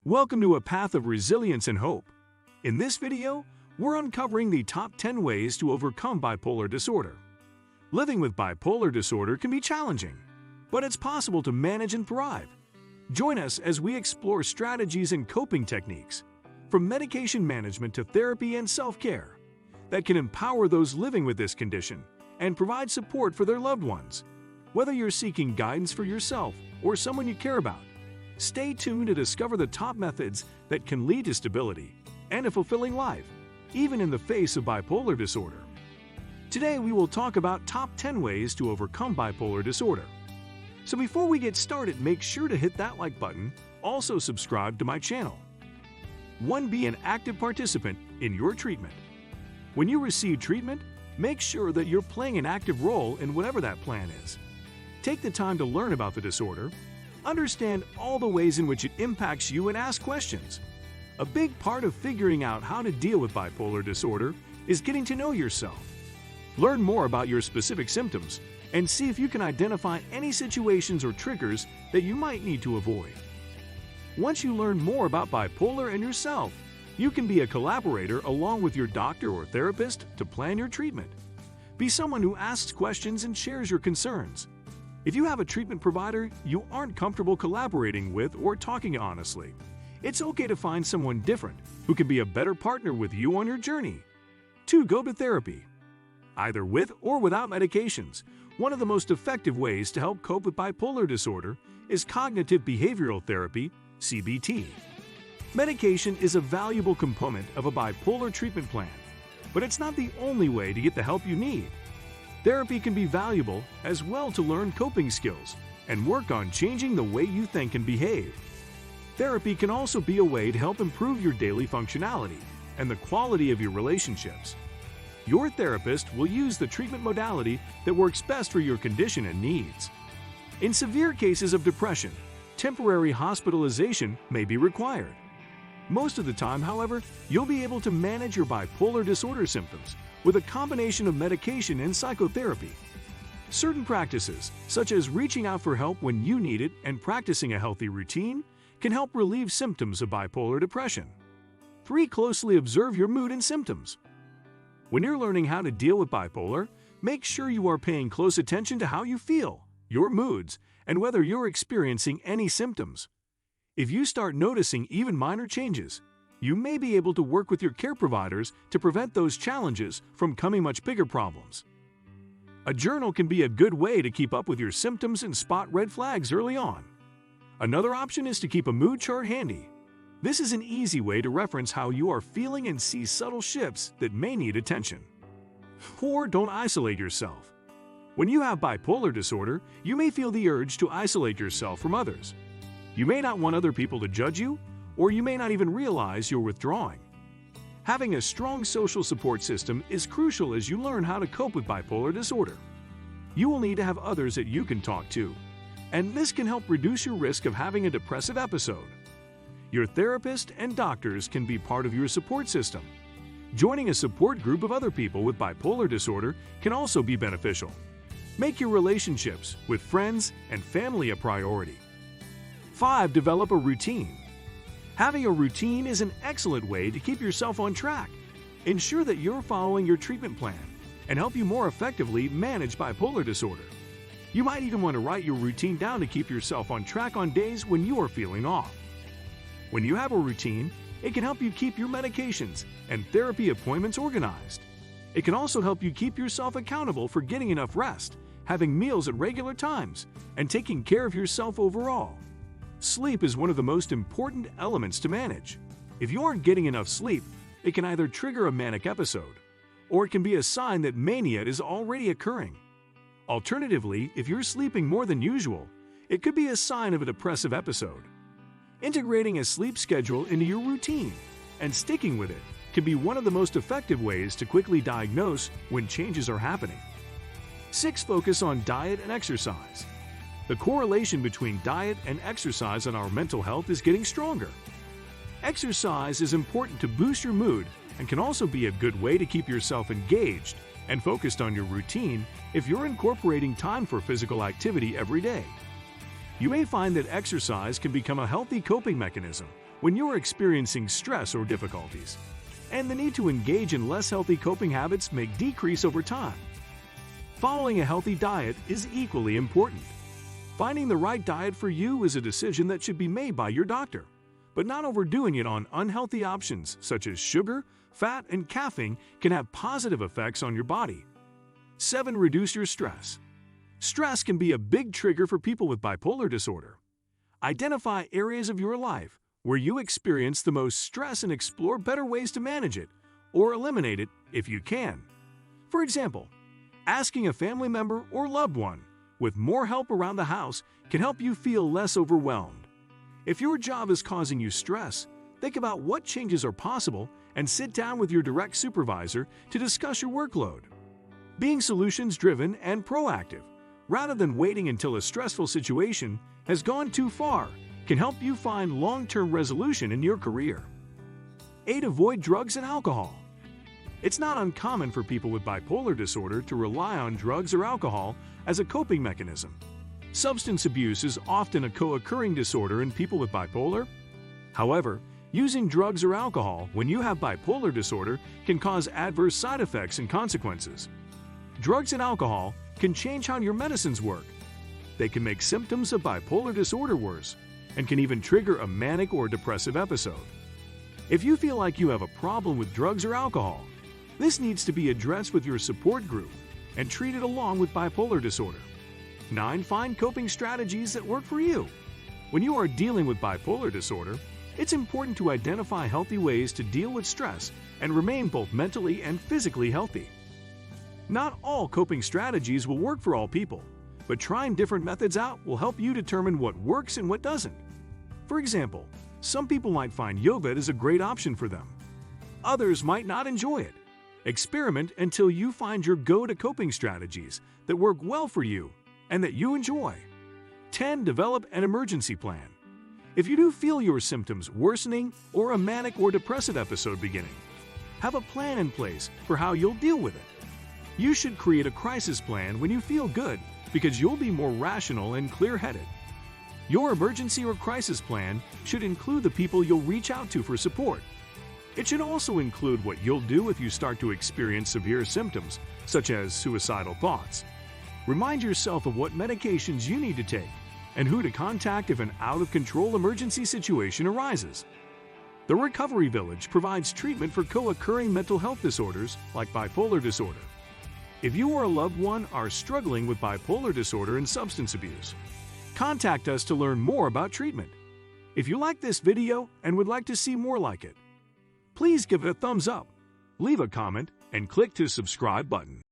Welcome to a path of resilience and hope. In this video, we're uncovering the top 10 ways to overcome bipolar disorder. Living with bipolar disorder can be challenging, but it's possible to manage and thrive. Join us as we explore strategies and coping techniques, from medication management to therapy and self-care, that can empower those living with this condition and provide support for their loved ones. Whether you're seeking guidance for yourself or someone you care about, stay tuned to discover the top methods that can lead to stability and a fulfilling life, even in the face of bipolar disorder. Today, we will talk about top 10 ways to overcome bipolar disorder. So before we get started, make sure to hit that like button. Also subscribe to my channel. 1. Be an active participant in your treatment. When you receive treatment, make sure that you're playing an active role in whatever that plan is. Take the time to learn about the disorder, understand all the ways in which it impacts you, and ask questions. A big part of figuring out how to deal with bipolar disorder is getting to know yourself. Learn more about your specific symptoms and see if you can identify any situations or triggers that you might need to avoid. Once you learn more about bipolar and yourself, you can be a collaborator along with your doctor or therapist to plan your treatment. Be someone who asks questions and shares your concerns. If you have a treatment provider you aren't comfortable collaborating with or talking honestly, it's okay to find someone different who can be a better partner with you on your journey. 2. Go to therapy. Either with or without medications, one of the most effective ways to help cope with bipolar disorder is cognitive behavioral therapy, CBT. Medication is a valuable component of a bipolar treatment plan, but it's not the only way to get the help you need. Therapy can be valuable as well to learn coping skills and work on changing the way you think and behave. Therapy can also be a way to help improve your daily functionality and the quality of your relationships. Your therapist will use the treatment modality that works best for your condition and needs. In severe cases of depression, temporary hospitalization may be required. Most of the time, however, you'll be able to manage your bipolar disorder symptoms with a combination of medication and psychotherapy. Certain practices, such as reaching out for help when you need it and practicing a healthy routine, can help relieve symptoms of bipolar depression. 3. Closely observe your mood and symptoms. When you're learning how to deal with bipolar, make sure you are paying close attention to how you feel, your moods, and whether you're experiencing any symptoms. If you start noticing even minor changes, you may be able to work with your care providers to prevent those challenges from becoming much bigger problems. A journal can be a good way to keep up with your symptoms and spot red flags early on. Another option is to keep a mood chart handy. This is an easy way to reference how you are feeling and see subtle shifts that may need attention. 4. Don't isolate yourself. When you have bipolar disorder, you may feel the urge to isolate yourself from others. You may not want other people to judge you, or you may not even realize you're withdrawing. Having a strong social support system is crucial as you learn how to cope with bipolar disorder. You will need to have others that you can talk to, and this can help reduce your risk of having a depressive episode. Your therapist and doctors can be part of your support system. Joining a support group of other people with bipolar disorder can also be beneficial. Make your relationships with friends and family a priority. 5. Develop a routine. Having a routine is an excellent way to keep yourself on track. Ensure that you're following your treatment plan and help you more effectively manage bipolar disorder. You might even want to write your routine down to keep yourself on track on days when you are feeling off. When you have a routine, it can help you keep your medications and therapy appointments organized. It can also help you keep yourself accountable for getting enough rest, having meals at regular times, and taking care of yourself overall. Sleep is one of the most important elements to manage. If you aren't getting enough sleep, it can either trigger a manic episode, or it can be a sign that mania is already occurring. Alternatively, if you're sleeping more than usual, it could be a sign of a depressive episode. Integrating a sleep schedule into your routine and sticking with it can be one of the most effective ways to quickly diagnose when changes are happening. 6. Focus on diet and exercise. The correlation between diet and exercise on our mental health is getting stronger. Exercise is important to boost your mood and can also be a good way to keep yourself engaged and focused on your routine if you're incorporating time for physical activity every day. You may find that exercise can become a healthy coping mechanism when you're experiencing stress or difficulties, and the need to engage in less healthy coping habits may decrease over time. Following a healthy diet is equally important. Finding the right diet for you is a decision that should be made by your doctor, but not overdoing it on unhealthy options such as sugar, fat, and caffeine can have positive effects on your body. 7. Reduce your stress. Stress can be a big trigger for people with bipolar disorder. Identify areas of your life where you experience the most stress and explore better ways to manage it or eliminate it if you can. For example, asking a family member or loved one with more help around the house can help you feel less overwhelmed. If your job is causing you stress, think about what changes are possible and sit down with your direct supervisor to discuss your workload. Being solutions-driven and proactive, rather than waiting until a stressful situation has gone too far, can help you find long-term resolution in your career. 8. Avoid drugs and alcohol. It's not uncommon for people with bipolar disorder to rely on drugs or alcohol as a coping mechanism. Substance abuse is often a co-occurring disorder in people with bipolar. However, using drugs or alcohol when you have bipolar disorder can cause adverse side effects and consequences. Drugs and alcohol can change how your medicines work. They can make symptoms of bipolar disorder worse and can even trigger a manic or depressive episode. If you feel like you have a problem with drugs or alcohol, this needs to be addressed with your support group and treated along with bipolar disorder. 9. Find coping strategies that work for you. When you are dealing with bipolar disorder, it's important to identify healthy ways to deal with stress and remain both mentally and physically healthy. Not all coping strategies will work for all people, but trying different methods out will help you determine what works and what doesn't. For example, some people might find yoga is a great option for them. Others might not enjoy it. Experiment until you find your go-to coping strategies that work well for you and that you enjoy. 10. Develop an emergency plan. If you do feel your symptoms worsening or a manic or depressive episode beginning, have a plan in place for how you'll deal with it. You should create a crisis plan when you feel good because you'll be more rational and clear-headed. Your emergency or crisis plan should include the people you'll reach out to for support. It should also include what you'll do if you start to experience severe symptoms, such as suicidal thoughts. Remind yourself of what medications you need to take and who to contact if an out-of-control emergency situation arises. The Recovery Village provides treatment for co-occurring mental health disorders like bipolar disorder. If you or a loved one are struggling with bipolar disorder and substance abuse, contact us to learn more about treatment. If you like this video and would like to see more like it, please give it a thumbs up, leave a comment, and click the subscribe button.